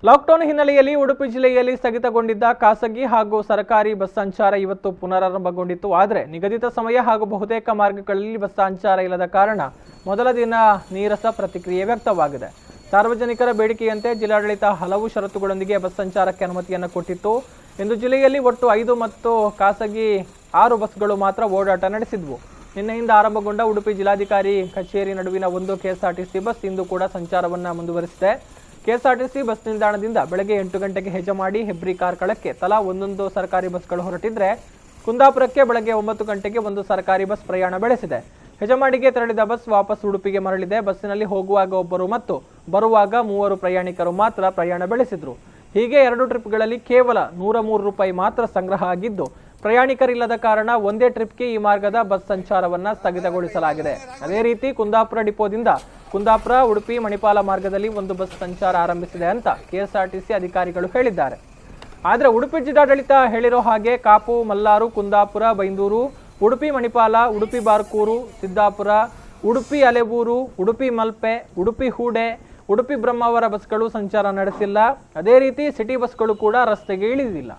Lockdown ಹಿನ್ನೆಲೆಯಲ್ಲಿ ಉಡುಪಿ ಜಿಲ್ಲೆಯಲ್ಲಿ ಸ್ಥಗಿತಗೊಂಡಿದ್ದ ಖಾಸಗಿ ಹಾಗೂ ಸರ್ಕಾರಿ ಬಸ್ ಸಂಚಾರ ಇವತ್ತು ಪುನರಾರಂಭಗೊಂಡಿತ್ತು. ಆದರೆ ನಿಗದಿತ ಸಮಯ ಹಾಗೂ ಬಹುತೇಕ ಮಾರ್ಗಗಳಲ್ಲಿ ಬಸ್ ಸಂಚಾರ ಇಲ್ಲದ ಕಾರಣ ಮೊದಲ ದಿನ ನೀರಸ ಪ್ರತಿಕ್ರಿಯೆ ವ್ಯಕ್ತವಾಗಿದೆ. ಸಾರ್ವಜನಿಕರ ಬೇಡಿಕೆಯಂತೆ ಜಿಲ್ಲಾಡಳಿತ ಹಲವು ಷರತ್ತುಗಳೊಂದಿಗೆ ಬಸ್ ಸಂಚಾರಕ್ಕೆ ಅನುಮತಿಯನ್ನು ಕೊಟ್ಟಿತ್ತು. ಇಂದು ಜಿಲ್ಲೆಯಲ್ಲಿ ಒಟ್ಟು 5 ಮತ್ತು ಖಾಸಗಿ 6 ಬಸ್ಗಳು ಮಾತ್ರ ಓಡಾಟ ನಡೆಸಿದ್ವು. ನಿನ್ನೆಯಿಂದ ಆರಂಭಗೊಂಡ ಉಡುಪಿ ಜಿಲ್ಲಾಧಿಕಾರಿ ಕಚೇರಿ ನಡುವಿನ ಒಂದು ಕೆಎಸ್ಆರ್ಟಿಸಿ ಬಸ್ ಇಂದು ಕೂಡ ಸಂಚಾರವನ್ನು ಮುಂದುವರಿಸಿದೆ. ಕೆಎಸ್ಆರ್ಟಿಸಿ ಬಸ್ ನಿಲ್ದಾಣದಿಂದ ಬೆಳಗ್ಗೆ 8 ಗಂಟೆಗೆ ಹೆಜಮಾಡಿ ಹೆಬ್ರಿ ಕಾರ್ಕಳಕ್ಕೆ ತಲಾ ಒಂದೊಂದು ಸರ್ಕಾರಿ ಬಸ್ಗಳು ಹೊರಟಿದ್ರೆ, ಕುಂದಾಪುರಕ್ಕೆ ಬೆಳಗ್ಗೆ 9 ಗಂಟೆಗೆ ಒಂದು ಸರ್ಕಾರಿ ಬಸ್ ಪ್ರಯಾಣ ಬೆಳೆಸಿದೆ. ಹೆಜಮಾಡಿಗೆ ತೆರಳಿದ ಬಸ್ ವಾಪಸ್ ಉಡುಪಿಗೆ ಮರಳಿದೆ. ಬಸ್ಸಿನಲ್ಲಿ ಹೋಗುವಾಗ ಒಬ್ಬರು ಮತ್ತು ಬರುವಾಗ 3 ಪ್ರಯಾಣಿಕರು ಮಾತ್ರ ಪ್ರಯಾಣ ಬೆಳೆಸಿದ್ರು. ಹೀಗೆ 2 ಟ್ರಿಪ್ಗಳಲ್ಲಿ ಕೇವಲ 103 ರೂಪಾಯಿ ಮಾತ್ರ ಸಂಗ್ರಹ ಆಗಿದ್ದು, ಪ್ರಯಾಣಿಕರಿಲ್ಲದ ಕಾರಣ ಒಂದೇ ಟ್ರಿಪ್ಗೆ ಈ ಮಾರ್ಗದ ಬಸ್ ಸಂಚಾರವನ್ನು ಸ್ಥಗಿತಗೊಳಿಸಲಾಗಿದೆ. ಅದೇ ರೀತಿ ಕುಂದಾಪುರ ಡಿಪೋದಿಂದ ಕುಂದಾಪುರ ಉಡುಪಿ ಮಣಿಪಾಲ ಮಾರ್ಗದಲ್ಲಿ ಒಂದು ಬಸ್ ಸಂಚಾರ ಆರಂಭಿಸಿದೆ ಅಂತ ಕೆಎಸ್ಆರ್ಟಿಸಿ ಅಧಿಕಾರಿಗಳು ಹೇಳಿದ್ದಾರೆ. ಆದರೆ ಉಡುಪಿ ಜಿಲ್ಲಾಡಳಿತ ಹೇಳಿರೋ ಹಾಗೆ ಕಾಪು, ಮಲ್ಲಾರು, ಕುಂದಾಪುರ, ಬೈಂದೂರು, ಉಡುಪಿ ಮಣಿಪಾಲ, ಉಡುಪಿ ಬಾರ್ಕೂರು, ಸಿದ್ದಾಪುರ, ಉಡುಪಿ ಅಲೆಬೂರು, ಉಡುಪಿ ಮಲ್ಪೆ, ಉಡುಪಿ ಹೂಡೆ, ಉಡುಪಿ ಬ್ರಹ್ಮಾವರ ಬಸ್ಗಳು ಸಂಚಾರ ನಡೆಸಿಲ್ಲ. ಅದೇ ರೀತಿ ಸಿಟಿ ಬಸ್ಗಳು ಕೂಡ ರಸ್ತೆಗೆ ಇಳಿದಿಲ್ಲ.